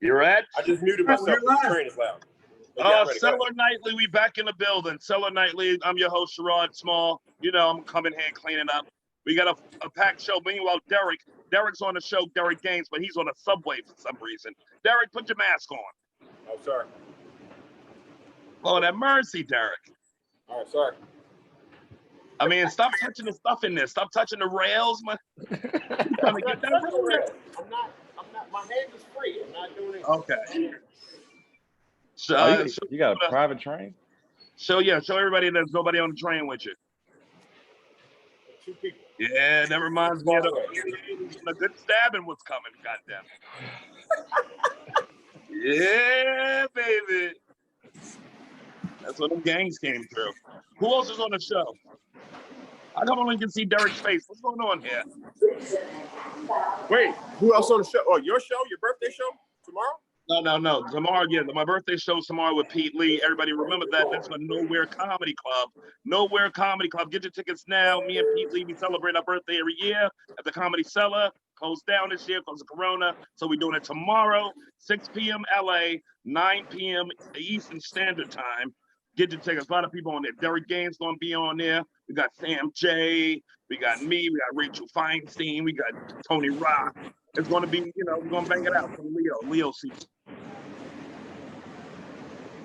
You're at? I just muted myself because the train is loud. Cellar Nightly, we back in the building. Cellar Nightly, I'm your host, Sherrod Small. You know, I'm coming here cleaning up. We got a packed show. Meanwhile, Derek's on the show, Derek Gaines, but he's on a subway for some reason. Derek, put your mask on. Oh, sorry. Oh, that mercy, Derek. All right, sorry. I mean, stop touching the stuff in there. Stop touching the rails, man. I'm not, my hand is free. I'm not doing it. Okay. You got a private train? Show everybody there's nobody on the train with you. 2 people. Yeah, that reminds me of the good stabbing was coming, goddamn. Yeah, baby. That's when them gangs came through. Who else is on the show? I come only can see Derek's face. What's going on here? Wait, who else on the show? Oh, your show? Your birthday show? Tomorrow? No. Tomorrow, yeah. My birthday show's tomorrow with Pete Lee. Everybody remember that. That's for Nowhere Comedy Club. Nowhere Comedy Club. Get your tickets now. Me and Pete Lee, we celebrate our birthday every year at the Comedy Cellar. Closed down this year because of Corona. So we're doing it tomorrow, 6 p.m. LA, 9 p.m. Eastern Standard Time. Get your tickets. A lot of people on there. Derek Gaines going to be on there. We got Sam J. We got me. We got Rachel Feinstein. We got Tony Rock. It's going to be, we're going to bang it out from Leo season.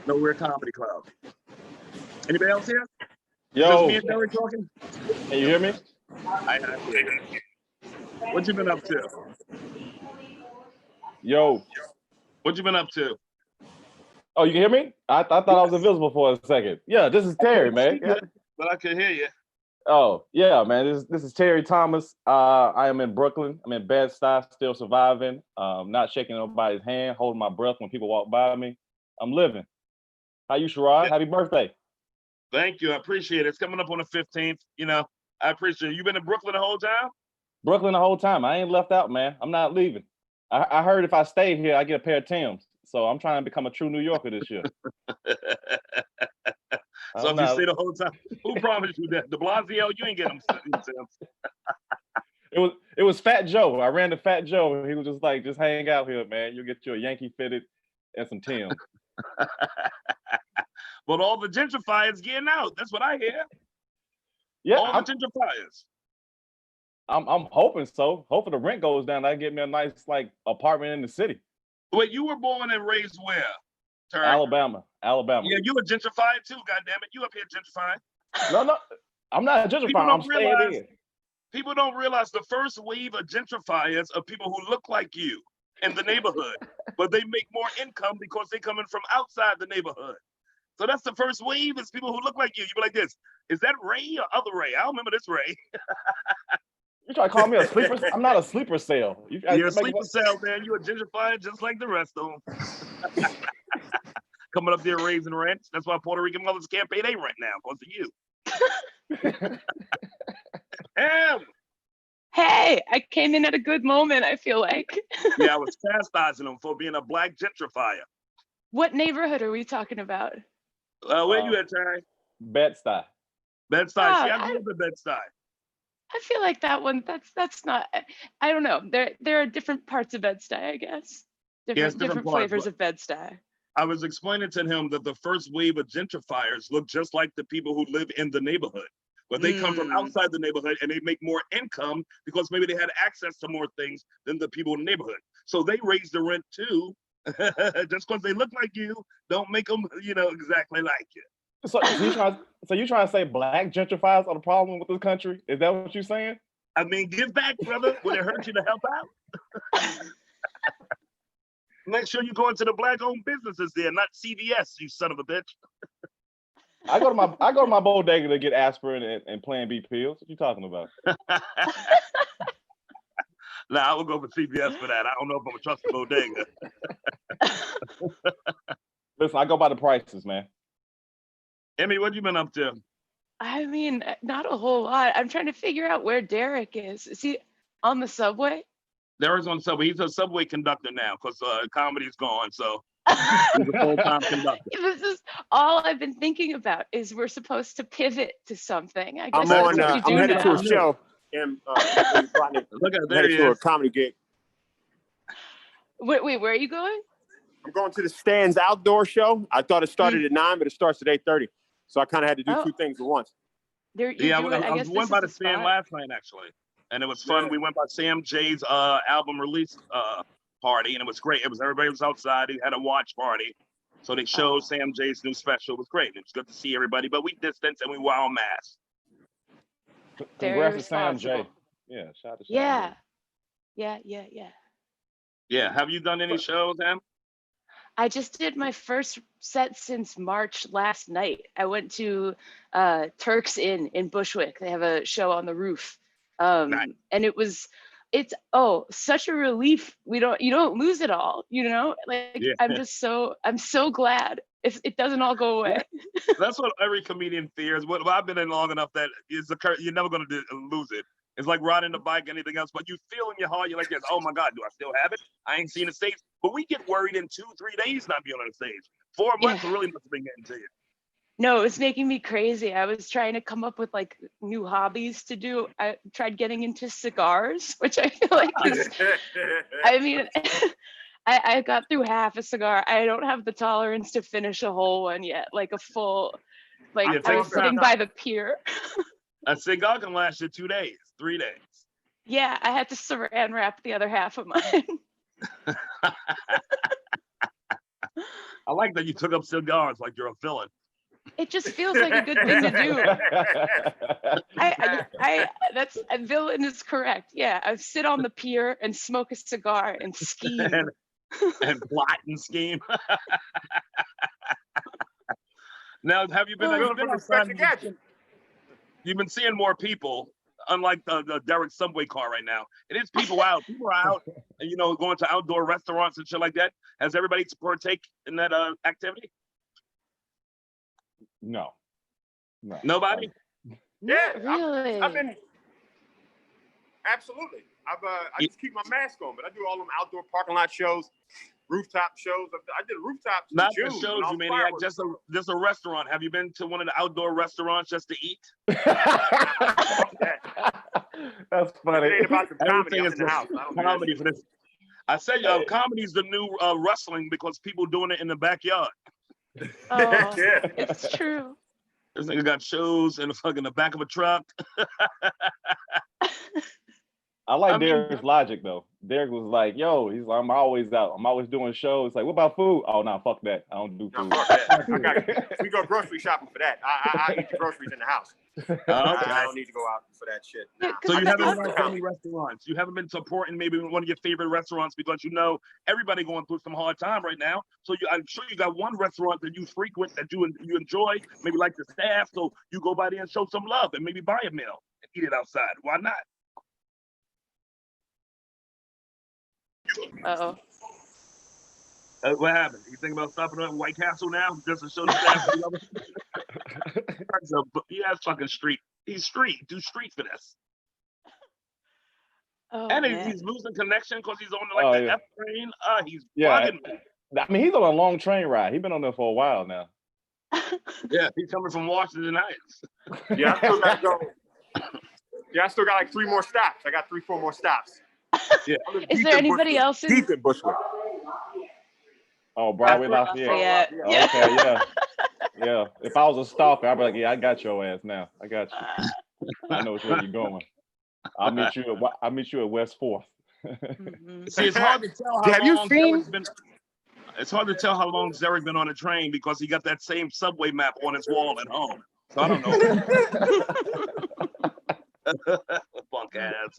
Nowhere Comedy Club. Anybody else here? Yo. Is me and Derek talking? Can you hear me? I hear you. What you been up to? Yo. What you been up to? Oh, you can hear me? I thought I was invisible for a second. Yeah, this is Terry, man. Yeah. But I can hear you. Oh, yeah, man. This is Terry Thomas. I am in Brooklyn. I'm in Bed-Stuy, still surviving. Not shaking nobody's hand, holding my breath when people walk by me. I'm living. How you, Sherrod? Yeah. Happy birthday. Thank you. I appreciate it. It's coming up on the 15th. I appreciate it. You been in Brooklyn the whole time? Brooklyn the whole time. I ain't left out, man. I'm not leaving. I heard if I stay here, I get a pair of Timbs. So I'm trying to become a true New Yorker this year. So if you stay the whole time, who promised you that? De Blasio, you ain't getting them Timbs. It was Fat Joe. I ran to Fat Joe, and he was just like, just hang out here, man. You'll get you a Yankee fitted and some Timbs. But all the gentrifiers getting out. That's what I hear. Yeah, all the gentrifiers. I'm hoping so. Hoping the rent goes down. I get me a nice apartment in the city. Wait, you were born and raised where? Terry? Alabama. Yeah, you were gentrified too. Goddamn it, you up here gentrified? No, I'm not gentrifying. I'm staying in. People don't realize the first wave of gentrifiers are people who look like you in the neighborhood, but they make more income because they're coming from outside the neighborhood. So that's the first wave is people who look like you. You be like this. Is that Ray or other Ray? I don't remember this Ray. You try to call me a sleeper? I'm not a sleeper cell. You're a sleeper cell, man. You're a gentrifier just like the rest of them. Coming up there raising rent. That's why Puerto Rican mothers can't pay their rent now because of you. Hey, I came in at a good moment, I feel like. Yeah, I was chastising them for being a black gentrifier. What neighborhood are we talking about? Where you at, Terry? Bed-Stuy. Bed-Stuy. See, I grew up in Bed-Stuy. I feel like that one, that's not, I don't know. There are different parts of Bed-Stuy, I guess. Different flavors of Bed-Stuy. I was explaining to him that the first wave of gentrifiers look just like the people who live in the neighborhood. But they come from outside the neighborhood and they make more income because maybe they had access to more things than the people in the neighborhood. So they raise the rent too. Just because they look like you, don't make them, exactly like you. So you trying to say black gentrifiers are the problem with this country? Is that what you're saying? I mean, give back, brother. Would it hurt you to help out? Make sure you go into the black-owned businesses there, not CVS, you son of a bitch. I go to my bodega to get aspirin and Plan B pills. What you talking about? Nah, I would go for CVS for that. I don't know if I'm gonna trust the bodega. Listen, I go by the prices, man. Emmy, what you been up to? I mean, not a whole lot. I'm trying to figure out where Derek is. Is he on the subway? Derek's on the subway. He's a subway conductor now because comedy's gone. So he's a full-time conductor. This is all I've been thinking about. Is we're supposed to pivot to something. I guess I'm headed to a show. And look at there he to a is. comedy gig. Wait, where are you going? I'm going to the Stands outdoor show. I thought it started at 9, but it starts at 8:30. So I kind of had to do two things at once. Yeah, I went by the Stand last night actually, and it was fun. Yeah. We went by Sam J's album release party, and it was great. Everybody was outside. They had a watch party, so they showed Sam J's new special. It was great. It was good to see everybody, but we distanced and we wore our masks. Congrats to Sam J. Yeah, shout out to Sam Yeah. Yeah, have you done any shows, Em? I just did my first set since March last night. I went to Turk's Inn in Bushwick. They have a show on the roof. Nice. And it's such a relief. You don't lose it all, like I'm so glad it doesn't all go away. That's what every comedian fears. What I've been in long enough that you're never going to lose it. It's like riding the bike, anything else, but you feel in your heart, you're like, yes, oh my God, do I still have it? I ain't seen the stage. But we get worried in 2-3 days not being on the stage. 4 months really must have been getting to you. No, it's making me crazy. I was trying to come up with like new hobbies to do. I tried getting into cigars, which I feel like is, I mean, I got through half a cigar. I don't have the tolerance to finish a whole one yet, like a full, like I was sitting by the pier. A cigar can last you 2 days, 3 days. Yeah, I had to saran wrap the other half of mine. I like that you took up cigars like you're a villain. It just feels like a good thing to do. That's a villain is correct. Yeah, I sit on the pier and smoke a cigar and scheme. and plot and scheme. Now, have you been? You've been seeing more people, unlike the Derek subway car right now. It is people out. People are out, going to outdoor restaurants and shit like that. Has everybody partake in that activity? No. Nobody? Yeah, really. I've been. Absolutely. I just keep my mask on, but I do all them outdoor parking lot shows, rooftop shows. I did rooftops. Not the shows, you maniac. Just a restaurant. Have you been to one of the outdoor restaurants just to eat? That's funny. It ain't about the comedy. Everything is in the house. Comedy for this. I said comedy is the new wrestling because people doing it in the backyard. Oh, it's true. This nigga got shows in the back of a truck. I like Derek's logic though. Derek was like, "Yo, he's like, I'm always out. I'm always doing shows. Like, what about food? Oh no, fuck that. I don't do food. No, fuck that. We go grocery shopping for that. I eat the groceries in the house. Okay. I don't need to go out for that shit. Yeah, so you haven't been to any restaurants. You haven't been supporting maybe one of your favorite restaurants because everybody going through some hard time right now. So I'm sure you got one restaurant that you frequent that you enjoy, maybe like the staff. So you go by there and show some love and maybe buy a meal and eat it outside. Why not? Uh-oh. What happened? You think about stopping at White Castle now just to show the staff? He has fucking street. He's street. Do street for this. Oh, and man. he's losing connection because he's on the F train. He's bugging me. I mean, he's on a long train ride. He's been on there for a while now. Yeah, he's coming from Washington Heights. Yeah, I still got like 3 more stops. I got 3-4 more stops. Yeah. Is there anybody else in deep in Bushwick? Oh, Broadway Lafayette. Yeah. Okay, yeah. If I was a stalker, I'd be like, yeah, I got your ass now. I got you. I know where you're going. I'll meet you at West 4th. See, it's hard to tell how long Derek's been. It's hard to tell how long Derek's been on a train because he got that same subway map on his wall at home. So I don't know. Punk ass.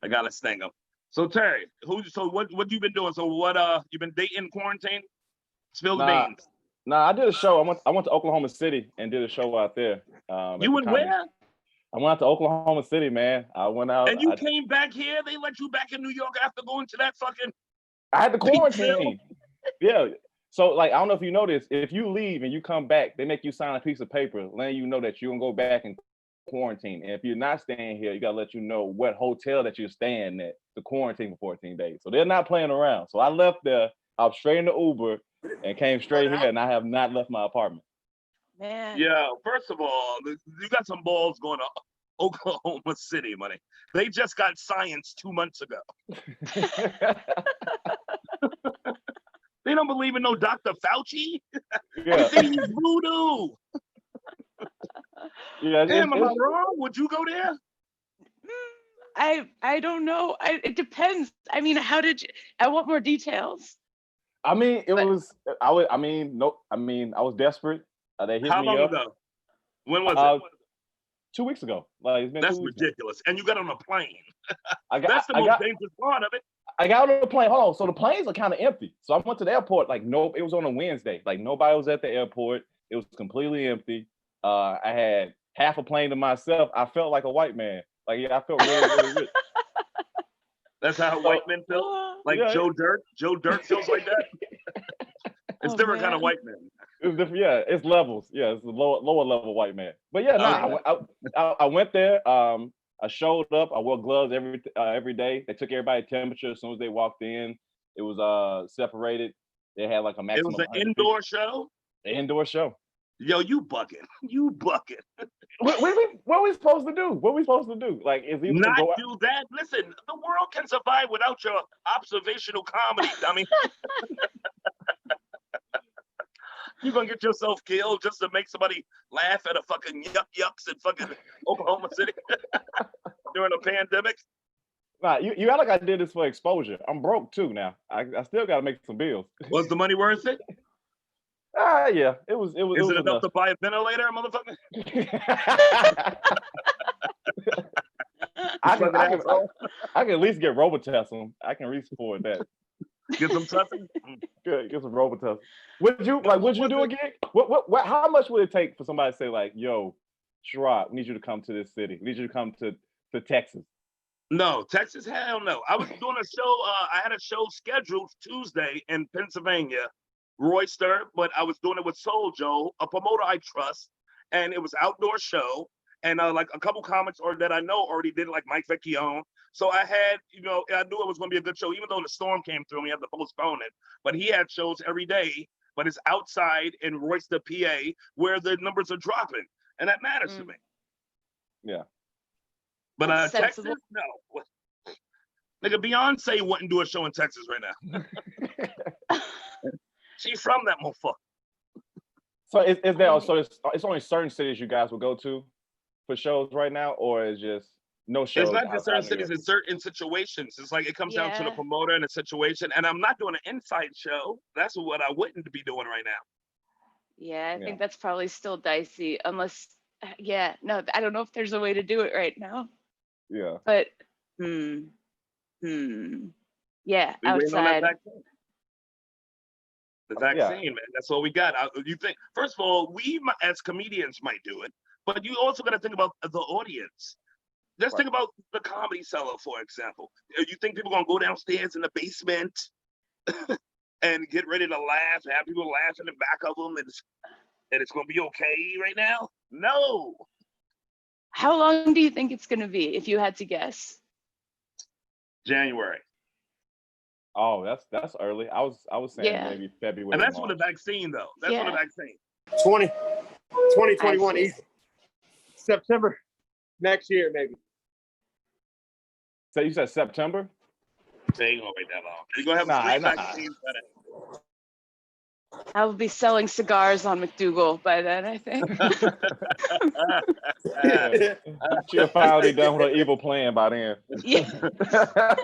I gotta sting him. So Terry, what you been doing? So what you been dating quarantine? Spill the beans. Nah, I did a show. I went to Oklahoma City and did a show out there. You went where? I went out to Oklahoma City, man. I went out. And you came back here? They let you back in New York after going to that fucking... I had to quarantine. Yeah. So, like, I don't know if you know this. If you leave and you come back, they make you sign a piece of paper letting you know that you're going to go back and quarantine. And if you're not staying here, you got to let you know what hotel that you're staying at to quarantine for 14 days. So they're not playing around. So I left there. I was straight in the Uber and came straight here, and I have not left my apartment. Man. Yeah, first of all, you got some balls going to Oklahoma City, money. They just got science 2 months ago. believe in no Dr. Fauci. Yeah. You think he's voodoo? Yeah. Damn, am I wrong? Would you go there? I don't know. It depends. I mean, how did you? I want more details. I mean, it But- was. I mean, no. I mean, I was desperate. They hit How me long up ago? When was it? 2 weeks ago. Like it's been That's 2 weeks. ridiculous. And you got on a plane. I got. That's the most dangerous part of it. I got on the plane. Hold on. So the planes are kind of empty. So I went to the airport. Like no, it was on a Wednesday. Like nobody was at the airport. It was completely empty. I had half a plane to myself. I felt like a white man. Like yeah, I felt really, really rich. That's how white men feel. Like yeah, Joe Dirt. Joe Dirt feels like that. It's different kind of white men. It's different. Yeah, it's levels. Yeah, it's a lower level white man. But yeah, I went there. I showed up. I wore gloves every day. They took everybody's temperature as soon as they walked in. It was separated. They had like a maximum. It was an indoor show. An indoor show. Yo, you bugging. You bugging. What are we supposed to do? What are we supposed to do? Like, is he not go do that? Listen, the world can survive without your observational comedy, dummy. You're gonna get yourself killed just to make somebody laugh at a fucking yucks in fucking Oklahoma City during a pandemic? Nah, you act like I did this for exposure. I'm broke too now. I still gotta make some bills. Was the money worth it? Yeah, it was. Is it enough to buy a ventilator, motherfucker? I can at least get Robitussin. I can reach for that. Get some testing. Good, get some Robitussin. Would you do a gig? What? How much would it take for somebody to say like, "Yo, Sherrod, we need you to come to this city. We need you to come to Texas." No, Texas, hell no. I was doing a show. I had a show scheduled Tuesday in Pennsylvania, Royster, but I was doing it with Soul Joe, a promoter I trust, and it was outdoor show. And like a couple comics that I know already did, like Mike Vecchione. So I had, I knew it was going to be a good show, even though the storm came through and we had to postpone it. But he had shows every day, but it's outside in Royster, PA, where the numbers are dropping. And that matters to me. Yeah. But Texas, no. Nigga, Beyonce wouldn't do a show in Texas right now. She's from that motherfucker. So is there? So it's only certain cities you guys will go to for shows right now, or is just no shows? It's not just certain cities; it's certain situations. It's like it comes down to the promoter and the situation. And I'm not doing an inside show. That's what I wouldn't be doing right now. Yeah, I think that's probably still dicey, unless. Yeah, no, I don't know if there's a way to do it right now. Yeah. But yeah, outside. The vaccine, man. That's all we got. You think? First of all, we as comedians might do it, but you also got to think about the audience. Just think about the Comedy Cellar, for example. You think people gonna go downstairs in the basement and get ready to laugh, have people laugh in the back of them, and it's gonna be okay right now? No. How long do you think it's gonna be, if you had to guess? January. Oh, that's early. I was saying maybe February. And that's March. for the vaccine, though. That's for the vaccine. 2021 easy. September next year, maybe. So you said September? They ain't gonna wait that long. You're gonna have a vaccine. I will be selling cigars on McDougal by then, I think. She'll finally done with her evil plan by then. Yeah. I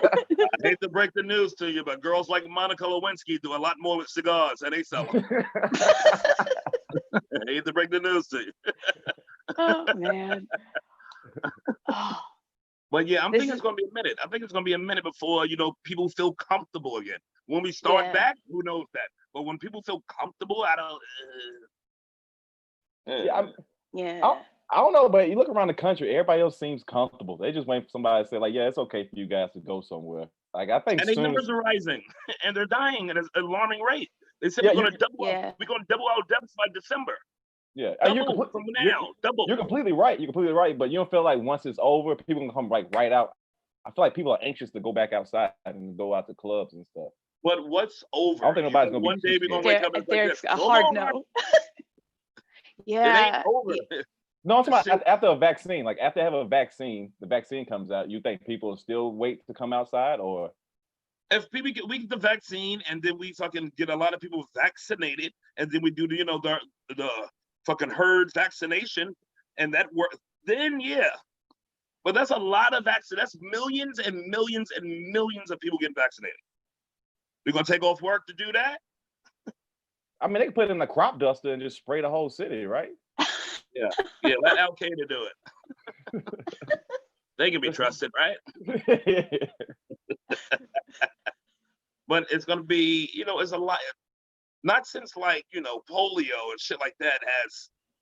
hate to break the news to you, but girls like Monica Lewinsky do a lot more with cigars than they sell them. I hate to break the news to you. Oh, man. Oh. But yeah, I'm thinking it's gonna be a minute. I think it's gonna be a minute before people feel comfortable again. When we start back, who knows that? But when people feel comfortable, I don't know, but you look around the country, everybody else seems comfortable. They just wait for somebody to say, like, yeah, it's okay for you guys to go somewhere. Like I think, and their numbers are rising, and they're dying at an alarming rate. They said we're gonna double our deaths by December. Yeah, double from now. Double. You're completely right. But you don't feel like once it's over, people can come right out. I feel like people are anxious to go back outside and go out to clubs and stuff. But what's over? I don't think nobody's gonna one day we're gonna wake up and there's a hard no. Yeah. It ain't over. No, I'm talking about after a vaccine. Like after they have a vaccine, the vaccine comes out. You think people still wait to come outside, or? If we get the vaccine and then we fucking get a lot of people vaccinated and then we do the fucking herd vaccination and that work, then yeah. But that's a lot of vaccine. That's millions and millions and millions of people getting vaccinated. We're gonna take off work to do that? I mean, they can put it in a crop duster and just spray the whole city, right? Yeah, let Al Qaeda do it. They can be trusted, right? But it's gonna be, it's a lot. Not since like polio and shit like that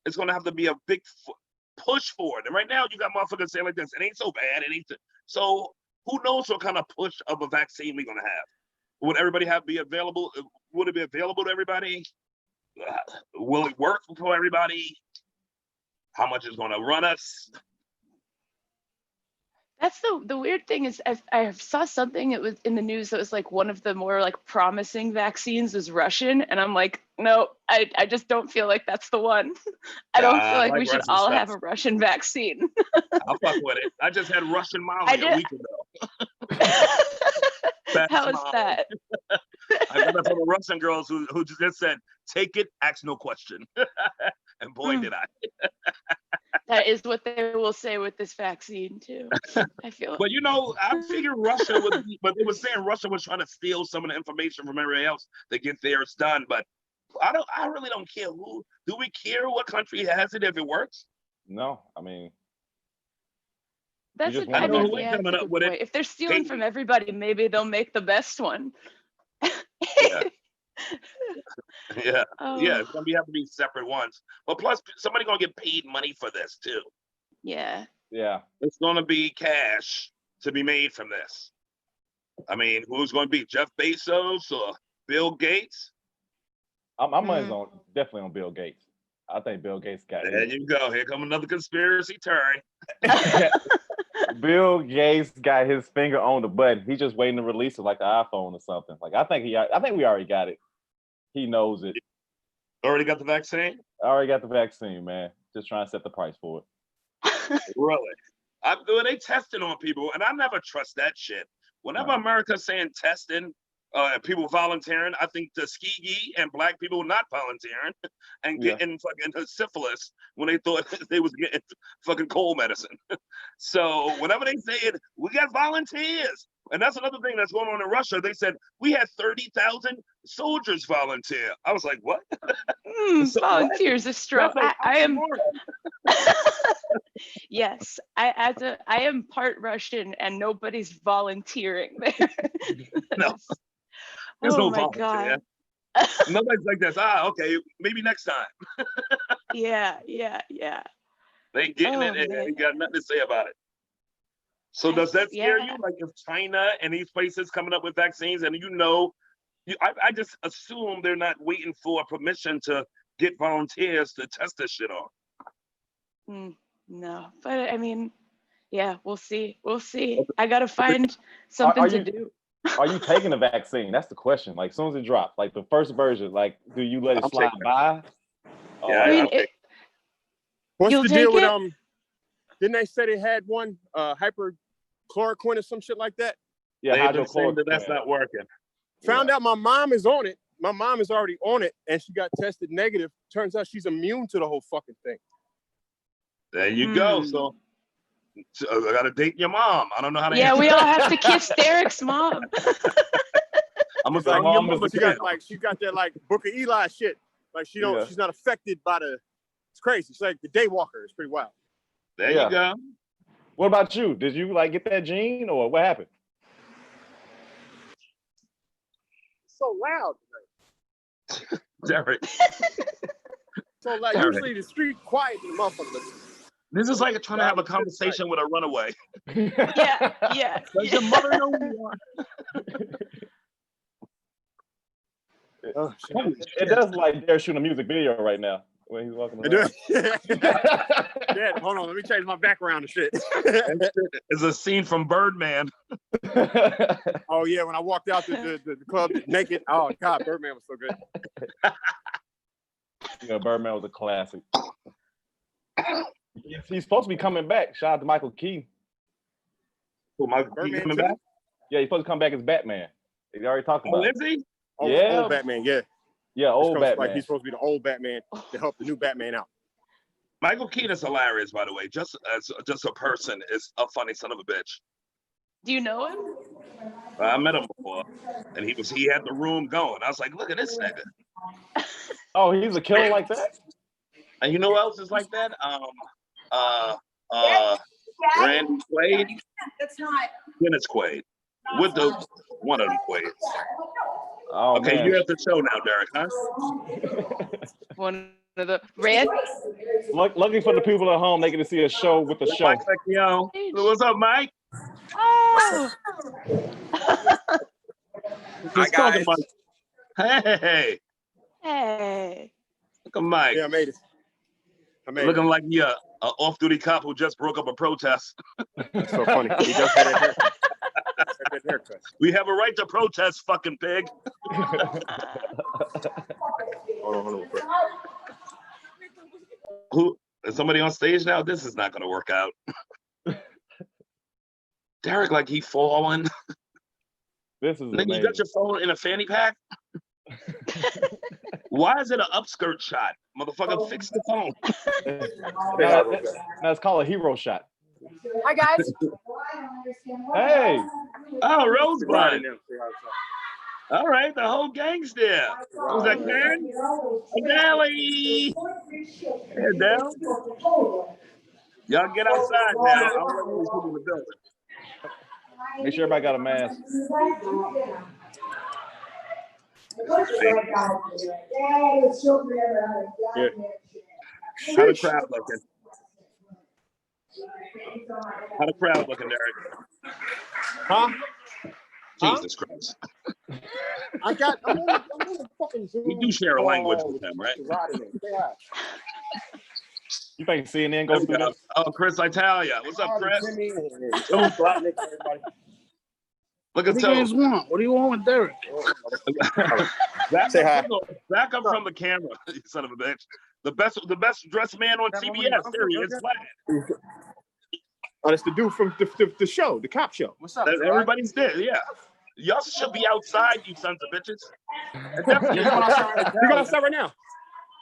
it's gonna have to be a big push for it. And right now you got motherfuckers saying like this, it ain't so bad, it ain't so who knows what kind of push of a vaccine we're gonna have. Would everybody be available? Would it be available to everybody? Will it work for everybody? How much is gonna run us? That's the weird thing is I saw something, it was in the news that was like one of the more like promising vaccines was Russian, and I'm like, no, I just don't feel like that's the one. I don't feel like we should all have a Russian vaccine. I'll fuck with it. I just had Russian Molly a week ago. How is that? I got that from the Russian girls who just said, take it, ask no question. And boy, did I. That is what they will say with this vaccine too. I feel. But I figured Russia would be, but they were saying Russia was trying to steal some of the information from everybody else to get theirs done. But I really don't care who. Do we care what country has it if it works? No, I mean. That's just a, I know mean, who ain't yeah, coming that's a up good with it. point. If they're stealing from everybody, maybe they'll make the best one. Yeah. Yeah, Oh. yeah, it's gonna have to be separate ones. But plus, somebody gonna get paid money for this too. Yeah. Yeah. It's gonna be cash to be made from this. I mean, who's gonna be Jeff Bezos or Bill Gates? My money's definitely on Bill Gates. I think Bill Gates got it. There you go. Here come another conspiracy theory. Bill Gates got his finger on the button. He's just waiting to release it like the iPhone or something. Like I think we already got it. He knows it. Already got the vaccine? I already got the vaccine, man. Just trying to set the price for it. Really? They testing on people, and I never trust that shit. Whenever America's saying testing, people volunteering, I think Tuskegee and black people not volunteering and getting fucking syphilis when they thought they was getting fucking cold medicine. So whenever they say it, we got volunteers. And that's another thing that's going on in Russia. They said we had 30,000 soldiers volunteer. I was like, what? So volunteers are strong. I am. Yes, I am part Russian, and nobody's volunteering there. No. There's no volunteer. God. Nobody's like this. Okay, maybe next time. Yeah. They getting it, and they got nothing to say about it. So does that scare you? Like if China and these places coming up with vaccines, and I just assume they're not waiting for permission to get volunteers to test this shit on. No, but I mean, yeah, we'll see. I gotta find something to do. Are you taking the vaccine? That's the question. Like, as soon as it drops, like the first version, like, do you let it slide by? Yeah, I mean, what's the deal with didn't they say they had one hyperchloroquine or some shit like that? Yeah, hydrochloroquine. That's not working. Found out my mom is on it. My mom is already on it, and she got tested negative. Turns out she's immune to the whole fucking thing. There you go. So I gotta date your mom. I don't know how to. Yeah, we all have to kiss Derek's mom. I'm gonna like, mom, but she got that like Book of Eli shit. Like she's not affected by the. It's crazy. She's like the day walker. It's pretty wild. There you go. What about you? Did you like get that gene or what happened? It's so loud tonight. Derek. So like usually the street quiet and the motherfucker. This is like trying to have a conversation with a runaway. Yeah. Does your mother know who you are? It does like they're shooting a music video right now when he's walking around. Yeah, hold on, let me change my background and shit. It's a scene from Birdman. Oh yeah, when I walked out the club naked. Oh God, Birdman was so good. Yeah, Birdman was a classic. He's supposed to be coming back. Shout out to Michael Keaton. Who, Michael Keaton coming back? Yeah, he's supposed to come back as Batman. He already talked Oh, about is he? Oh, Yeah. old Batman, yeah. Yeah, old Like Batman. he's supposed to be the old Batman to help the new Batman out. Michael Keaton is hilarious, by the way. Just a person is a funny son of a bitch. Do you know him? I met him before, and he had the room going. I was like, look at this nigga. Oh, he's a killer like that? And you know who else is like that? Randy Quaid. That's not. Dennis Quaid. With the one of them Quaids. Oh, Okay, man. you're at the show now, Derek, huh? One of the Rand. Lucky for the people at home, they get to see a show with the show. Mike Vecchio. What's up, Mike? Oh. Hi, guys. Hey. Hey. Look at Mike. Yeah, I made it. Looking like you're an off-duty cop who just broke up a protest. That's so funny. He does have that haircut. We have a right to protest, fucking pig. Hold on. Who is somebody on stage now? This is not gonna work out. Derek, like he falling. This is Nigga, amazing. you got your phone in a fanny pack? Why is it an upskirt shot? Motherfucker, fix the phone. Now it's called a hero shot. Hi guys. Hey. Oh, Rosebud. All right, the whole gang's there. Who's that, Karen? Nelly. Hey, down. Y'all get outside now. I'm letting these people in the building. Make sure everybody got a mask. Yeah. How the crowd looking? How the crowd looking, Derek? Huh? Jesus Christ. I'm on the fucking Zoom. We do share a language with them, right? You think CNN goes through this? Oh, Chris Italia. What's up, Chris? Look at What do you guys Toe. want? What do you want with Derek? Say hi. Back up from the camera, you son of a bitch. The best dressed man on TBS. There he is, flat. Oh, that's the dude from the show, the cop show. What's up? Everybody's there, yeah. Y'all should be outside, you sons of bitches. You're going outside. You got outside right now.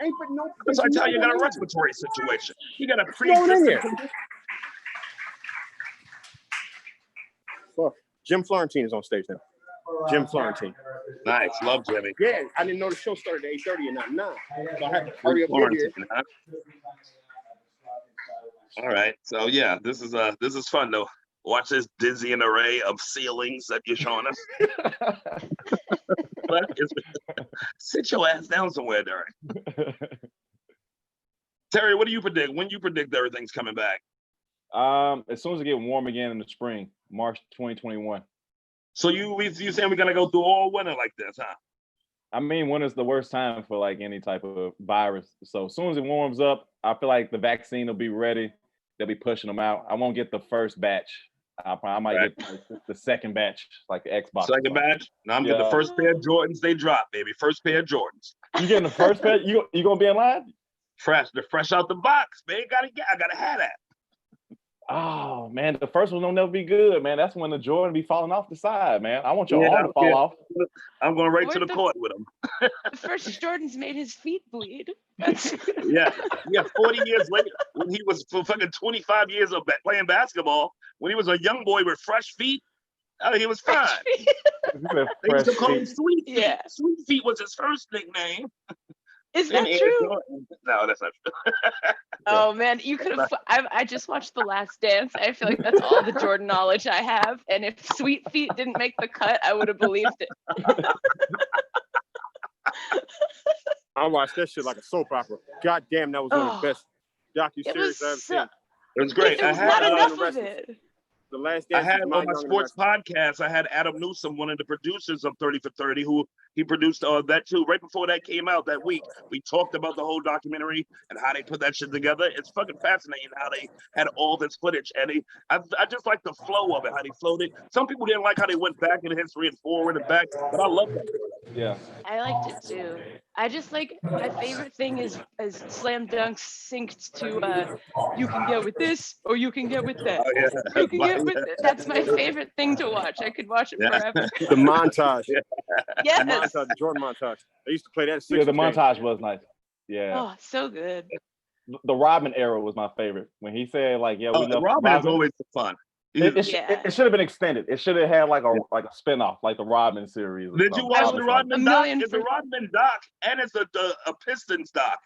Ain't but no. Chris Italia got a respiratory situation. He got a Going in here. pre-existing. Fuck. Jim Florentine is on stage now. Jim Florentine. Nice, love Jimmy. Yeah, I didn't know the show started at 8:30 and not 9. So I had to hurry up and get here. Florentine, huh? All right, so yeah, this is fun though. Watch this dizzying array of ceilings that you're showing us. Sit your ass down somewhere, Derek. Terry, what do you predict? When you predict everything's coming back? As soon as it get warm again in the spring, March 2021. So you saying we're gonna go through all winter like this, huh? I mean, winter's the worst time for like any type of virus. So as soon as it warms up, I feel like the vaccine will be ready. They'll be pushing them out. I won't get the first batch. I might get the second batch, like the Xbox. Second batch? Now I'm getting the first pair of Jordans they drop, baby. First pair of Jordans. You getting the first pair? You gonna be in line? They're fresh out the box, man. I gotta have that. Oh man, the first one don't never be good, man. That's when the Jordan be falling off the side, man. I want your arm to fall off. I'm going right to the court with him. The first Jordans made his feet bleed. Yeah, 40 years later, when he was fucking 25 years of playing basketball, when he was a young boy with fresh feet, he was fine. They used to call him Sweet Feet. Yeah. Sweet Feet was his first nickname. Is that true? No, that's not true. Oh man, you could have. I just watched The Last Dance. I feel like that's all the Jordan knowledge I have. And if Sweet Feet didn't make the cut, I would have believed it. I watched that shit like a soap opera. God damn, that was one of the best docu-series I've ever seen. It was great. There was not enough of it. The Last I Dance. had on my sports podcast, I had Adam Newsom, one of the producers of 30 for 30, who he produced that too. Right before that came out that week, we talked about the whole documentary and how they put that shit together. It's fucking fascinating how they had all this footage. And I just like the flow of it, how they flowed it. Some people didn't like how they went back in history and forward and back, but I love that. Yeah. I liked it too. I just like my favorite thing is slam dunks synced to you can get with this or you can get with that. Oh yeah. You can get with it. That's my favorite thing to watch. I could watch it Yeah. forever. The montage. Yeah. The Yes. montage, the Jordan montage. They used to play that at Yeah, the Sixers games. montage was nice. Yeah. Oh, so good. The Rodman era was my favorite. When he said like, yeah, we love Robin is Rodman. always fun. Yeah. It should have been extended. It should have had like a spinoff, like the Rodman series. or Did you something. watch Rodman the series. Rodman A doc? million It's a for- Rodman doc, and it's a Pistons doc.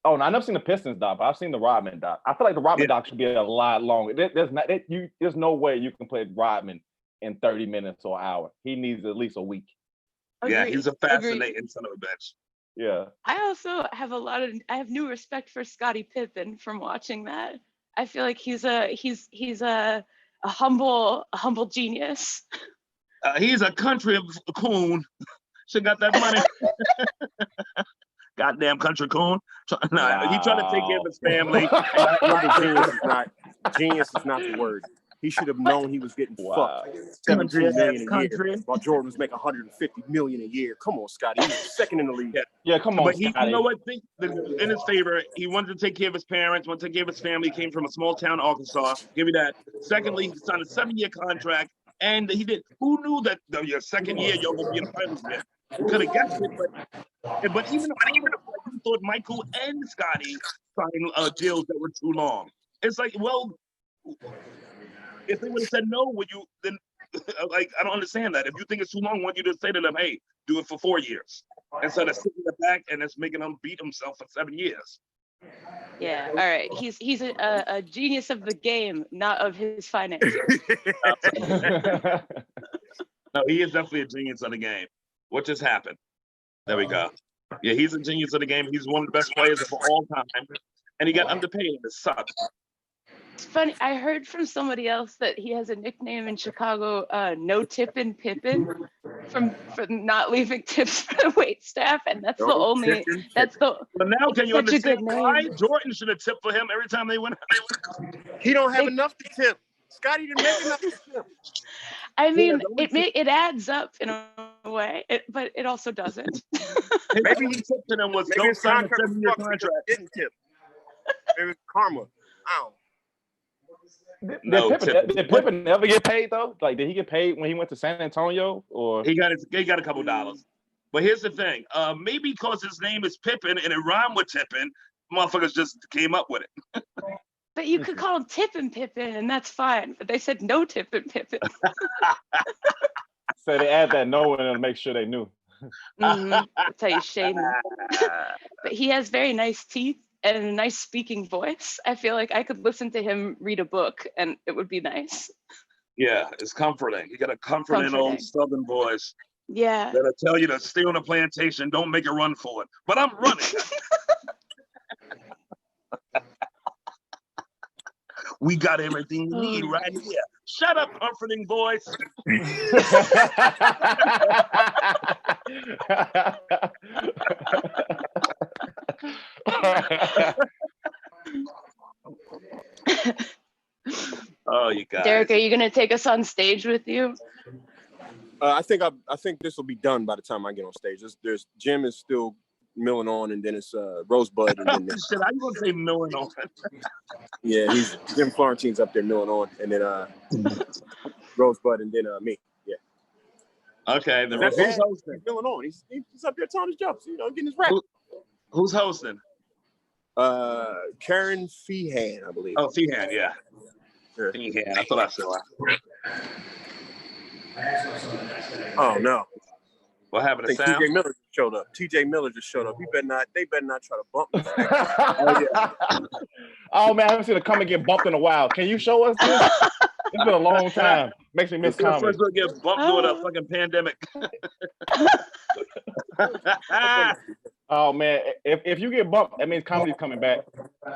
Oh, no, I never seen the Pistons doc, but I've seen the Rodman doc. I feel like the Rodman doc should be a lot longer. There's no way you can play Rodman in 30 minutes or an hour. He needs at least a week. Yeah, Agreed. he's a Agreed. fascinating son of a bitch. Yeah. I also have I have new respect for Scottie Pippen from watching that. I feel like he's a humble genius. He's a country coon. She got that money. Goddamn country coon. Nah, he tried to take care of his family. Genius is not the word. He should have known he was getting Wow. fucked. 17 million a Country. year, while Jordan was making 150 million a year. Come on, Scotty. He's second in the league. Yeah, come on, But he, Scotty. you know what? In his favor, he wanted to take care of his parents, wanted to take care of his family. He came from a small town, Arkansas. Give me that. Secondly, he signed a 7-year contract, and he did. Who knew that your second year you're gonna be in the finals again? Could have guessed it, but even he thought Michael and Scotty signed deals that were too long. It's like, well, if they would have said no, would you then? Like, I don't understand that. If you think it's too long, why don't you just say to them, hey, do it for 4 years instead of sitting in the back and it's making him beat himself for 7 years. Yeah. All right. He's a genius of the game, not of his finances. No, he is definitely a genius of the game. What just happened? There we go. Yeah, he's a genius of the game. He's one of the best players of all time, and he got underpaid. It sucked. It's funny. I heard from somebody else that he has a nickname in Chicago, No Tippin' Pippin, for not leaving tips for the wait staff, and that's the only. That's the. But now, can you Such a understand good name. why Jordan should have tipped for him every time they went? He don't have enough to tip. Scotty didn't make enough to tip. I mean, Yeah, it adds up in a way, but it also doesn't. Maybe he tipped to them was Maybe don't his sign a contract was 7-year fucked because contract. he didn't tip. Maybe it's karma. I don't know. Did Pippen ever get paid though? Like, did he get paid when he went to San Antonio? Or He got a couple dollars. But here's the thing. Maybe because his name is Pippen and it rhymed with Tippin, motherfuckers just came up with it. But you could call him Tippin' Pippin, and that's fine. But they said no Tippin' Pippin. so they add that no in to make sure they knew. That's how you shame him. But he has very nice teeth and a nice speaking voice. I feel like I could listen to him read a book, and it would be nice. Yeah, it's comforting. He got a comforting old Southern voice. Yeah. That'll tell you to stay on a plantation, don't make a run for it. But I'm running. We got everything we need right here. Shut up, comforting voice. Oh, you guys. Derek, are you gonna take us on stage with you? I think this will be done by the time I get on stage. There's Jim is still milling on, and then it's Rosebud, and then Shit, I was gonna say milling on. yeah, he's Jim Florentine's up there milling on, and then Rosebud, and then me. Yeah. Okay, then That's who's it. hosting? He's milling on. He's up there telling his jokes, getting his rap. Who's hosting? Karen Feehan, I believe. Oh, Feehan, yeah. Sure. Feehan, I thought I saw it. Oh no. What I happened to think Sam? TJ Miller just showed up. TJ Miller just showed up. They better not try to bump me. Oh man, I haven't seen a come and get bumped in a while. Can you show us this? It's been a long time. Makes me miss It's the comedy. first one to get bumped during a fucking pandemic. Oh man, if you get bumped, that means comedy's coming back.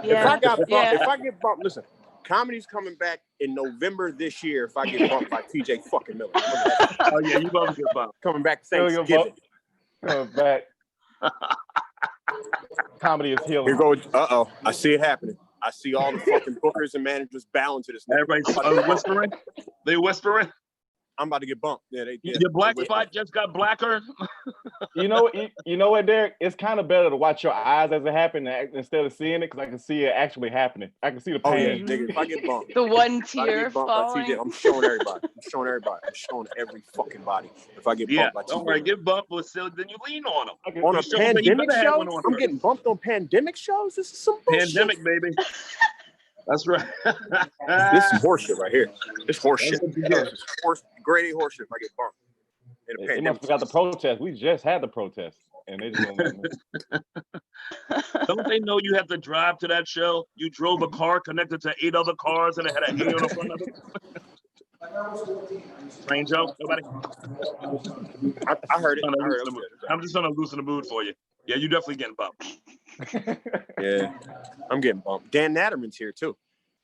Yeah. If I get bumped, listen, comedy's coming back in November this year. If I get bumped by TJ fucking Miller. Oh yeah, you both get bumped. Coming back Still get Thanksgiving. bumped. Coming back. Comedy is healing. Here goes. I see it happening. I see all the fucking bookers and managers bowing to this. Everybody's whispering. They whispering. I'm about to get bumped. Yeah, Your black spot just got blacker. You know what, Derek? It's kind of better to watch your eyes as it happens instead of seeing it, because I can see it actually happening. I can see the Oh yeah, pain. nigga. If I get bumped, The one if I tear get bumped by falling. TJ, I'm showing everybody. I'm showing every fucking body. If I get Yeah, bumped by don't TJ. worry, get bumped, but still, then you lean on him. On You a show him that he pandemic better have show, one on I'm first. getting bumped on pandemic shows. This is some bullshit. Pandemic, baby. That's right. This is horseshit right here. This horseshit. That's Grade A horseshit if I get bumped. In a They pandemic. must have got the protest. We just had the protest, and they just don't let me. Don't they know you have to drive to that show? You drove a car connected to 8 other cars and it had an A on the front of it. Strange joke? Nobody? I heard it. I'm just gonna loosen the mood for you. Yeah, you definitely getting bumped. Yeah, I'm getting bumped. Dan Natterman's here too.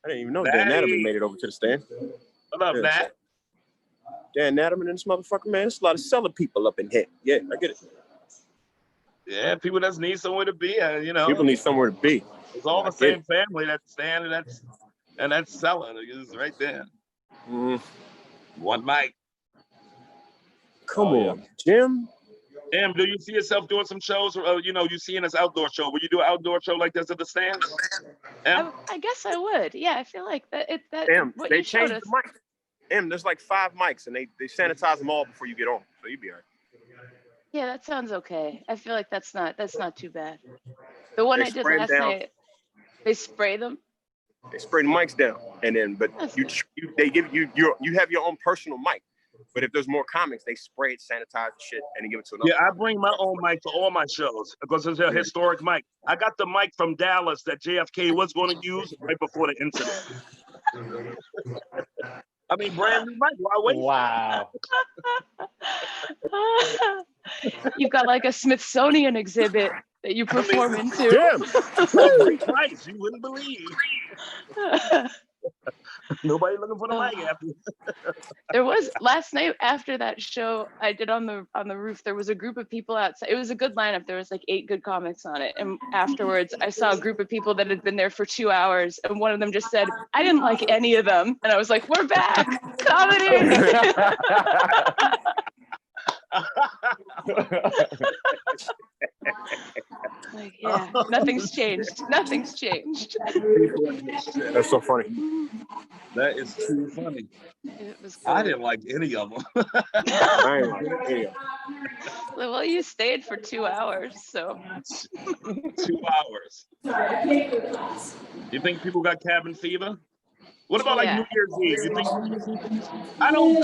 I didn't even know Dan Natterman made it over to the stand. What up, Nat? Dan Natterman and this motherfucker, man. There's a lot of Cellar people up in here. Yeah, I get it. Yeah, people just need somewhere to be. You know, People need somewhere to be. it's all the same family that's stand and that's selling. It's right there. One mic. Come on, Jim. Em, do you see yourself doing some shows? Or, you know, you seeing this outdoor show? Will you do an outdoor show like this at the stands? I guess I would. Yeah, I feel like that. What They you showed changed us. the mic. There's like 5 mics, and they sanitize them all before you get on, so you'll be all right. Yeah, that sounds okay. I feel like that's not too bad. The one They I did spray 'em last down. night, they spray them. They spray the mics down, and then they give you have your own personal mic. But if there's more comics, they spray it, sanitize the shit, and they give it to another. Yeah, I bring my own mic to all my shows because it's a historic mic. I got the mic from Dallas that JFK was going to use right before the incident. I mean, brand new mic. Why wait? Wow. You've got like a Smithsonian exhibit that you perform into. Damn. Great price. You wouldn't believe. Nobody looking for the mic after. There was last night after that show I did on the roof. There was a group of people outside. It was a good lineup. There was like 8 good comics on it. And afterwards, I saw a group of people that had been there for 2 hours, and one of them just said, "I didn't like any of them." And I was like, "We're back, comedy." Like, yeah, nothing's changed. Nothing's changed. That's so funny. That is too funny. It was I good. didn't like any of them. I ain't like any of them. Well, you stayed for 2 hours, so 2 hours. You think people got cabin fever? What about like Yeah. New Year's Eve? You think New Year's Eve? I don't.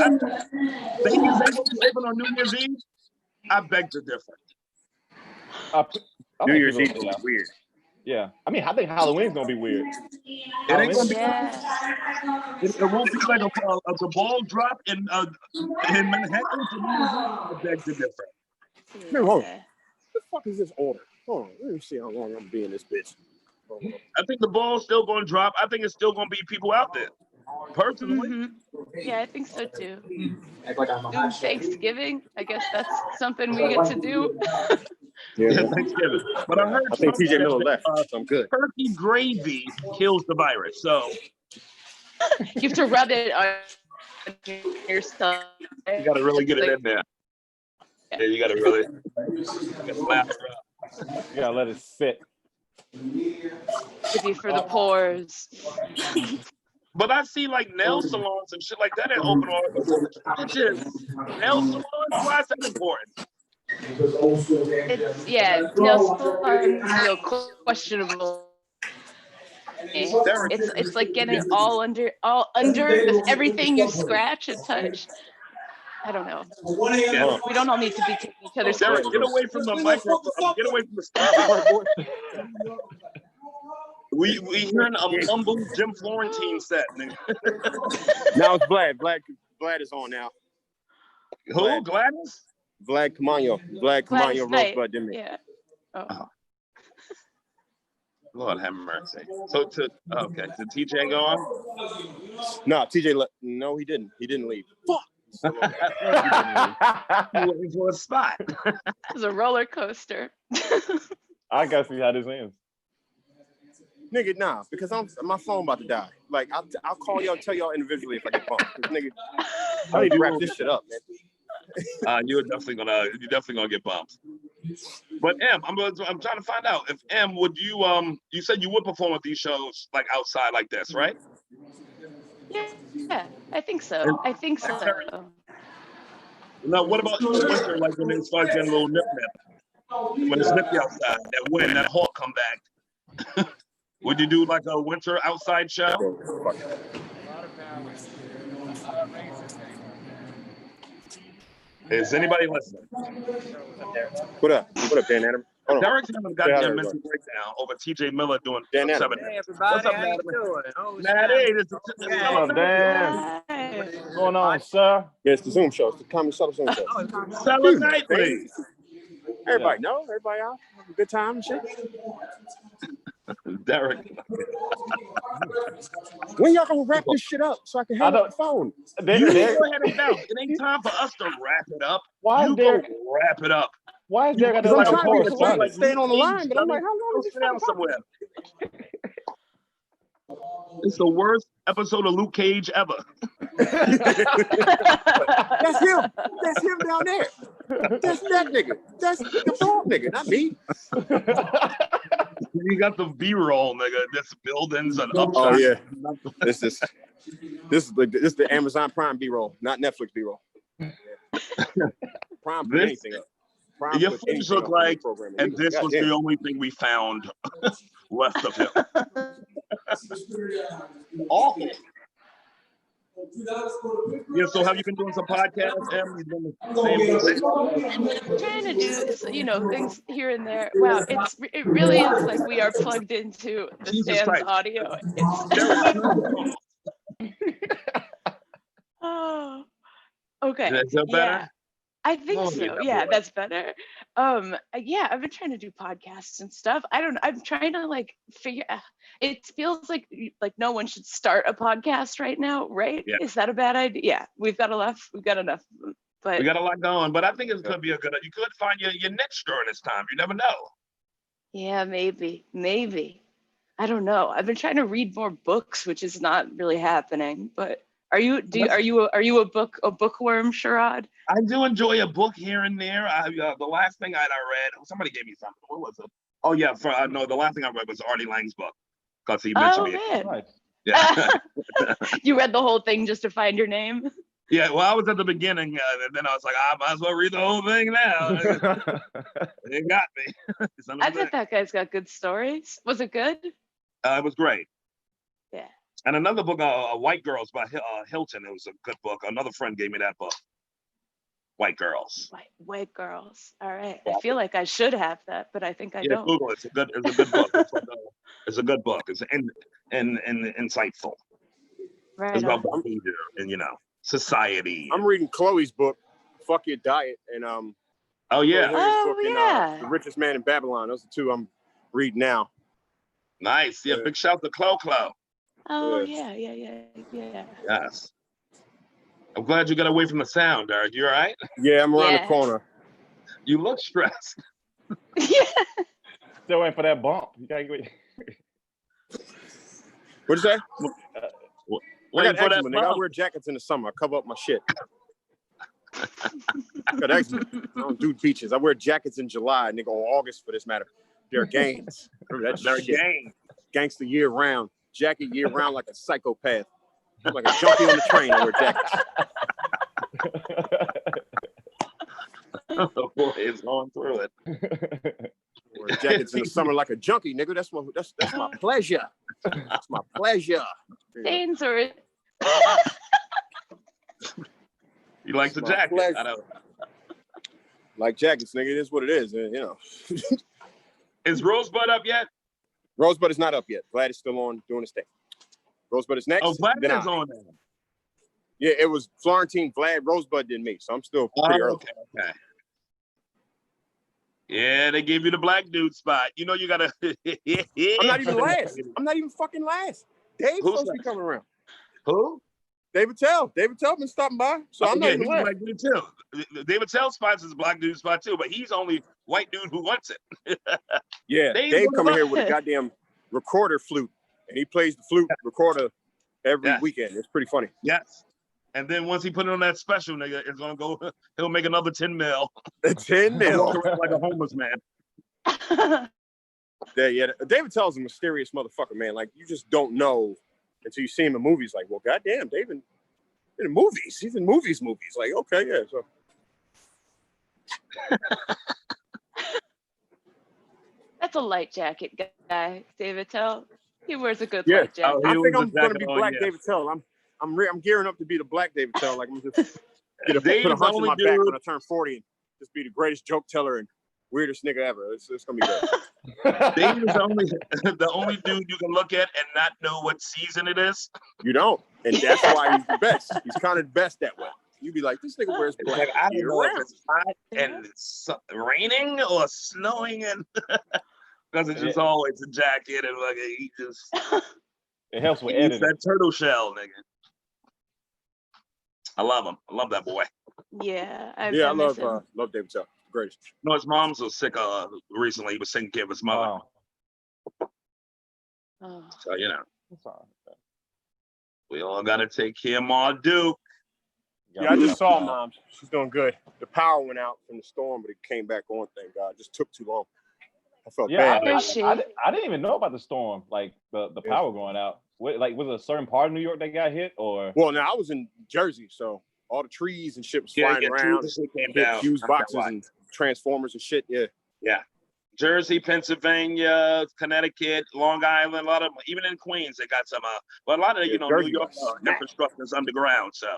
Vegas ain't gonna be open on New Year's Eve. I beg to differ. New Year's Eve is weird. Yeah, I mean, I think Halloween's gonna be weird. It ain't gonna be. yeah. It won't be like a ball drop in Manhattan for New Year's Eve. I beg to differ. Man, hold on. What the fuck is this order? Hold on. Let me see how long I'm gonna be in this bitch. I think the ball's still gonna drop. I think it's still gonna be people out there. Personally. Mhm. Yeah, I think so too. Doing Thanksgiving, I guess that's something we get to do. Yeah, Thanksgiving. But I heard I think TJ Miller left, so I'm good. Turkey gravy kills the virus. So You have to rub it on yourself. you gotta really get it in there. Yeah, you gotta really slap it up. You gotta let it sit. Could be for the pores. But I see like nail salons and shit like that that open all bitches. Nail salons, why is that important? It's, yeah, nail salons feel questionable. It's like getting all under with everything you scratch and touch. I don't know. Yeah. We don't all need to be taking each other's Derek, get away from the microphone. Get away from the stuff. We hearing a mumble Jim Florentine set. Now it's Vlad. Vlad is on now. Who? Gladys? Vlad Camano. Vlad Camano Rosebud didn't he? Yeah. Oh. Lord have mercy. So did TJ go on? No, TJ no, he didn't. He didn't leave. Fuck. Looking for a spot. It was a roller coaster. I gotta see how this ends. Nigga, nah, because my phone about to die. Like, I'll call y'all and tell y'all individually if I get bumped. Nigga, I need to wrap this shit up, man. You're definitely gonna get bumped. But M, I'm trying to find out if M, would you you said you would perform at these shows like outside like this, right? Yeah, I think so. I think so. Now, what about in the winter, like when they start getting a little nip? When it's nippy outside, that wind, that hawk come back. Would you do like a winter outside show? Is anybody listening? What up? What up, Dan Adam? Hold on. Derek's having a goddamn mental breakdown over TJ Miller doing Dan Adam. 7 Hey everybody, What's up, how you Adam? doing? Oh, Natty, this is What's up, Dan? What's going on, sir? Yeah, it's the Zoom show. It's the Comedy Cellar Zoom show. Cellar Nightly. Everybody know? Everybody out? Having a good time and shit? Derek. When y'all gonna wrap this shit up so I can hang up the phone? You go ahead and bounce. It ain't time for us to wrap it up. Why you is there? go wrap it up. Why is there? I'm trying to be polite, like staying on the line, but I'm like, how long is this down somewhere? It's the worst episode of Luke Cage ever. That's him. That's him down there. That's that nigga. That's the bald nigga, not me. You got the B-roll, nigga. This buildings and upside. Oh yeah. This is the Amazon Prime B-roll, not Netflix B-roll. Prime put anything up. Prime your put face anything look up like, programming. and this was the only thing we found left of him. Awful. Yeah, so have you been doing some podcasts, Em? You've been Trying to do, things here and there. Wow, it really is like we are plugged into the Stan's audio. Oh, okay. Is that better? Yeah, I think so. Yeah, that's better. Yeah, I've been trying to do podcasts and stuff. I'm trying to like figure. It feels like no one should start a podcast right now, right? Yeah. Is that a bad idea? Yeah, we've got enough. But we got a lot going. But I think it's gonna be a good. You could find your niche during this time. You never know. Yeah, maybe. I don't know. I've been trying to read more books, which is not really happening. But are you a bookworm, Sherrod? I do enjoy a book here and there. The last thing I read, somebody gave me something. What was it? Oh yeah, the last thing I read was Artie Lang's book. Because he mentioned me. Man. Yeah. You read the whole thing just to find your name? Yeah, well, I was at the beginning, and then I was like, I might as well read the whole thing now. It got me. I bet that guy's got good stories. Was it good? It was great. Yeah. And another book, White Girls by Hilton. It was a good book. Another friend gave me that book. White Girls. White Girls. All right. I feel like I should have that, but I think I don't. Google it. It's a good book. It's a good book. It's insightful. Right. It's about behavior and society. I'm reading Chloe's book, Fuck Your Diet, and oh yeah. Book and, The Richest Man in Babylon. Those are two I'm reading now. Nice. Yeah, big shout to Chloe. Oh yeah. Yes. I'm glad you got away from the sound, Derek. You all right? Yeah, I'm around the corner. You look stressed. Yeah. Still waiting for that bump. You gotta wait. What'd you say? I got eczema, nigga. I bump. wear jackets in the summer. I cover up my shit. I got eczema. I don't do beaches. I wear jackets in July, nigga, on August for this matter. They're gains. Remember that They're shit. gains. Gangster year round. Jacket year round like a psychopath. I'm like a junkie on the train. I wear jackets. Oh boy, it's going through it. Wear jackets in the summer like a junkie, nigga. That's my pleasure. That's my pleasure. Stains or You like the jacket? I know. Like jackets, nigga. It is what it is. Is Rosebud up yet? Rosebud is not up yet. Vlad is still on doing his thing. Rosebud is next. Oh, Vlad is on there. Yeah, it was Florentine, Vlad, Rosebud, then me. So I'm still pretty early. Okay. Yeah, they gave you the black dude spot. You gotta. I'm not even last. I'm not even fucking last. Dave's supposed to be coming around. Who? David Tell. David Tell been stopping by. So I'm not even last. Black dude too. David Tell's spot is a black dude spot too, but he's only white dude who wants it. Yeah, Dave coming here with a goddamn recorder flute, and he plays the flute recorder every weekend. It's pretty funny. Yes. And then once he put it on that special, nigga, it's gonna go. He'll make another 10 mil. 10 mil. Walk around like a homeless man. Yeah. David Tell's a mysterious motherfucker, man. Like you just don't know until you see him in movies. Like, well, goddamn, David in movies. He's in movies. Like, okay, yeah. So. That's a light jacket guy, David Tell. He wears a good light jacket. I think I'm gonna be Black David Tell. I'm gearing up to be the Black David Tell. Like I'm just put a hunch in my back when I turn 40 and just be the greatest joke teller and weirdest nigga ever. It's gonna be great. David's the only dude you can look at and not know what season it is. You don't, and that's why he's the best. He's kind of the best that way. You be like, this nigga wears black. Like, I don't know if it's hot and it's raining or snowing, and because it's just always a jacket and like he just. It helps with editing. That turtle shell, nigga. I love him. I love that boy. Yeah, I love David Tell. Greatest. No, his mom's was sick recently. He was taking care of his mother. Oh. So we all gotta take care of Ma Duke. Yeah, I just saw Mom. She's doing good. The power went out from the storm, but it came back on. Thank God. It just took too long. I felt bad. I didn't even know about the storm, like the power going out. Like, was it a certain part of New York that got hit, or? Well, now I was in Jersey, so all the trees and shit was flying around. Fuse boxes and transformers and shit. Yeah. Jersey, Pennsylvania, Connecticut, Long Island, a lot of even in Queens they got some. But a lot of New York infrastructure is underground. So,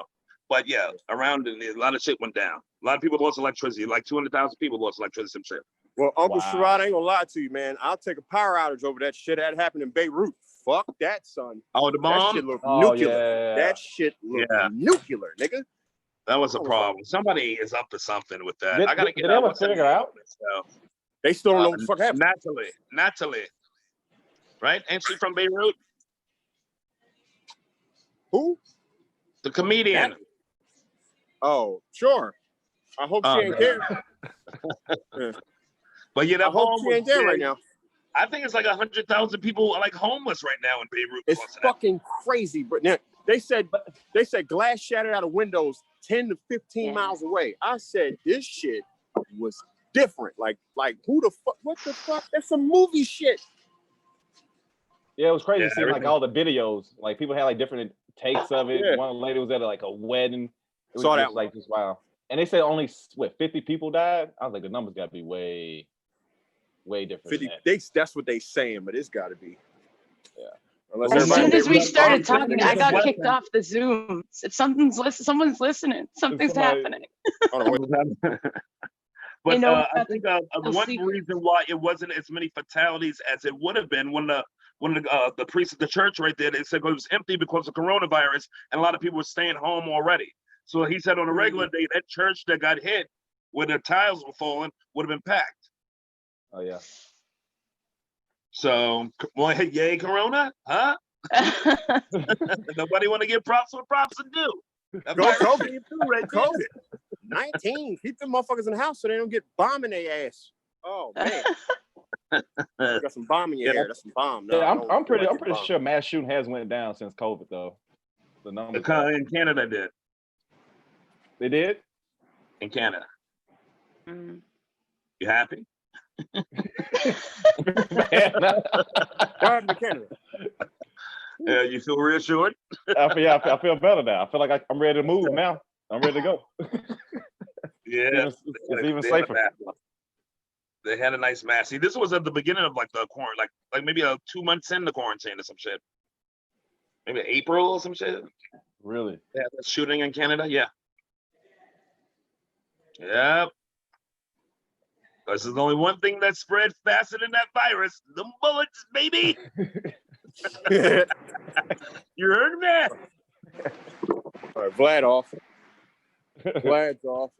but yeah, around a lot of shit went down. A lot of people lost electricity. Like 200,000 people lost electricity. Some shit. Well, Uncle Sherrod, I ain't gonna lie to you, man. I'll take a power outage over that shit that happened in Beirut. Fuck that, son. Oh, the bomb? That shit looked nuclear. Yeah. That shit looked nuclear, nigga. That was a problem. Somebody is up to something with that. I gotta get that one figured out. They still don't know what the fuck happened. Natalie. Right? Ain't she from Beirut? Who? The comedian. Oh, sure. I hope she ain't there. But yeah, that I hope she ain't there right now. I think it's like 100,000 people are like homeless right now in Beirut. It's fucking crazy. But now, they said glass shattered out of windows 10 to 15 miles away. I said this shit was different. Like who the fuck? What the fuck? That's some movie shit. Yeah, it was crazy to see like all the videos. Like people had like different takes of it. Yeah. One lady was at like a wedding. It was Saw just, that like just wow. And they said only 50 people died. I was like, the numbers got to be way different. 50. That's what they saying, but it's got to be. Yeah. As soon as we started talking, I got kicked off the Zoom. If someone's listening, something's happening. But I think one reason why it wasn't as many fatalities as it would have been when the priest at the church right there, they said it was empty because of coronavirus and a lot of people were staying home already. So he said on a regular day, that church that got hit where the tiles were falling would have been packed. Oh yeah. So, well, yay, Corona, huh? Nobody want to give props what props are due. Go COVID. COVID. 19. Keep them motherfuckers in the house so they don't get bomb in their ass. Oh man. Got some bomb in your hair. That's some bomb. No, yeah, I'm pretty sure mass shooting has went down since COVID though. The numbers in Canada did. They did? In Canada. You happy? What happened to Canada? Yeah, you feel reassured? I feel better now. I feel like I'm ready to move now. I'm ready to go. Yeah. It's even safer. They had a nice mask. See, this was at the beginning of like the quarantine, like maybe 2 months in the quarantine or some shit. Maybe April or some shit. Really? Yeah, the shooting in Canada. Yeah. Yep. This is only one thing that spread faster than that virus. The bullets, baby. You heard me? All right, Vlad off. Vlad's off.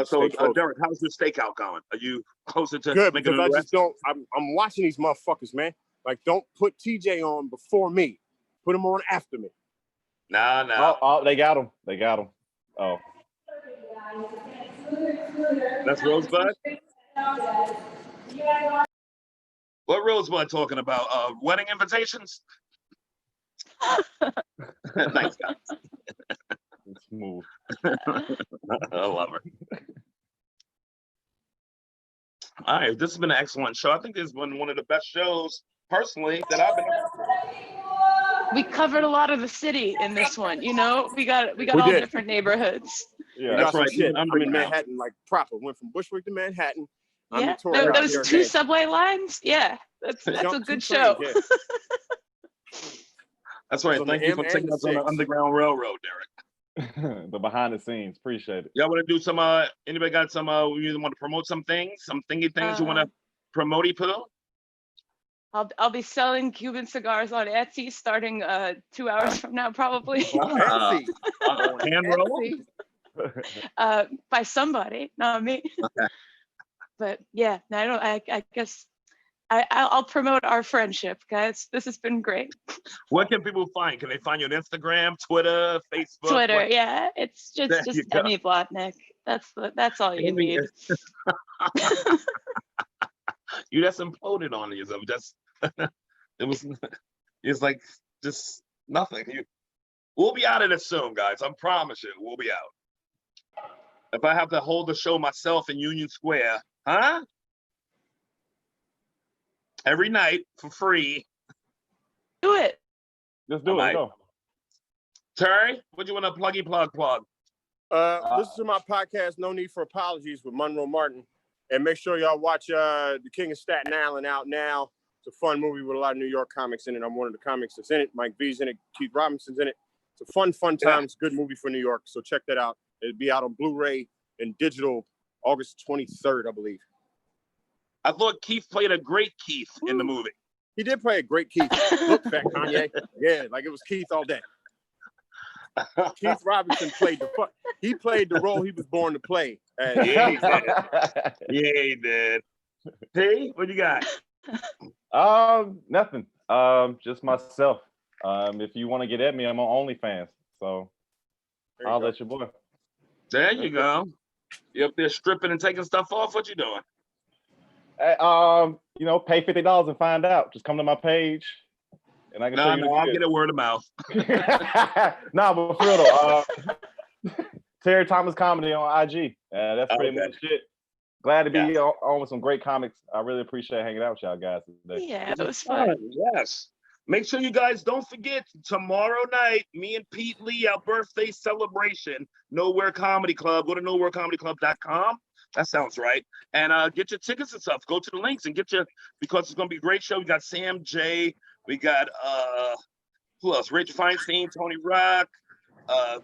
So, Derek, how's your stakeout going? Are you closer to good? Because I just don't. I'm watching these motherfuckers, man. Like, don't put TJ on before me. Put him on after me. No. Oh, they got him. They got him. Oh. That's Rosebud? What Rosebud talking about? Wedding invitations? Thanks, guys. Smooth. I love her. All right, this has been an excellent show. I think this has been one of the best shows, personally, that I've been. We covered a lot of the city in this one. You know, we got We all did. different neighborhoods. We Yeah, got That's some right. shit. I'm I'm in underground. Manhattan, like proper. Went from Bushwick to Manhattan. I'm Yeah, Victoria out those here. 2 subway lines. Yeah, that's a Jumped 2 good show. trains, yeah. That's right. On the Thank you M for and taking the us on the 6. Underground Railroad, Derek. the behind the scenes. Appreciate it. Y'all want to do some? Anybody got some? You want to promote some things? Some thingy things you want to promote, Pooh? I'll be selling Cuban cigars on Etsy starting 2 hours from now, probably. Etsy. Hand roll. By somebody, not me. Okay. But yeah, I guess I'll promote our friendship, guys. This has been great. What can people find? Can they find you on Instagram, Twitter, Facebook? Twitter, What? yeah, it's There just you go. Emmy Blotnick. That's all you Amy need. You just imploded on yourself. Just it's like just nothing. We'll be out of this soon, guys. I promise you, we'll be out. If I have to hold the show myself in Union Square, huh? Every night for free. Do it. Just do I it. might. Go. Terry, what you want to plug? Listen to my podcast, No Need for Apologies, with Monroe Martin. And make sure y'all watch The King of Staten Island out now. It's a fun movie with a lot of New York comics in it. I'm one of the comics that's in it. Mike V's in it. Keith Robinson's in it. It's a fun time. Yeah. It's a good movie for New York. So check that out. It'll be out on Blu-ray and digital August 23rd, I believe. I thought Keith played a great Keith in the movie. He did play a great Keith. Look, Fat Kanye. Yeah, like it was Keith all day. Keith Robinson played he played the role he was born to play. Yeah, he did. Yeah, he did. Hey, what you got? Nothing. Just myself. If you want to get at me, I'm on OnlyFans. So I'll let your boy. There you go. You up there stripping and taking stuff off? What you doing? Hey, pay $50 and find out. Just come to my page, and I can show you. No, I'll get a word of mouth. Nah, but for real though, Terry Thomas Comedy on IG. That's pretty much it. Glad to be on with some great comics. I really appreciate hanging out with y'all guys today. Yeah, it was fun. Yes. Make sure you guys don't forget, tomorrow night, me and Pete Lee, our birthday celebration, Nowhere Comedy Club. Go to nowherecomedyclub.com. That sounds right. And get your tickets and stuff. Go to the links and because it's going to be a great show. We got Sam J. We got, who else? Rich Feinstein, Tony Rock,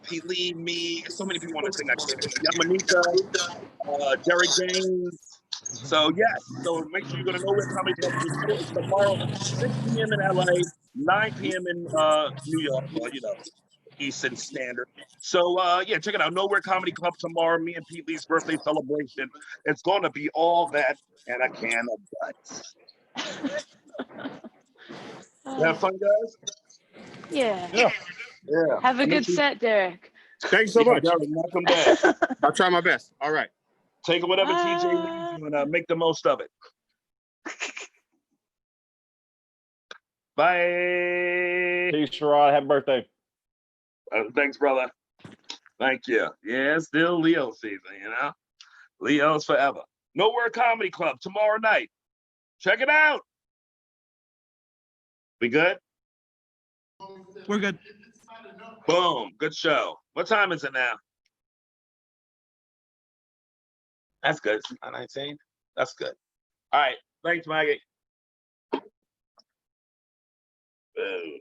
Pete Lee, me. So many people want to sing that Yamanika, Derek James. So, yes. So, make sure you go to Nowhere Comedy Club. It's tomorrow, 6 p.m. in LA, 9 p.m. in New York. Well, Eastern Standard. So, check it out. Nowhere Comedy Club tomorrow. Me and Pete Lee's birthday celebration. It's going to be all that and a can of butts. Have fun, guys? Yeah. Have a good set, Derek. Thanks so much. Welcome back. I'll try my best. All right. Take whatever TJ needs you and make the most of it. Bye. Peace, Sherrod. Happy birthday. Thanks, brother. Thank you. Yeah, it's still Leo season, Leo's forever. Nowhere Comedy Club tomorrow night. Check it out. We good? We're good. Boom. Good show. What time is it now? That's good. 19. That's good. All right. Thanks, Maggie. Boom.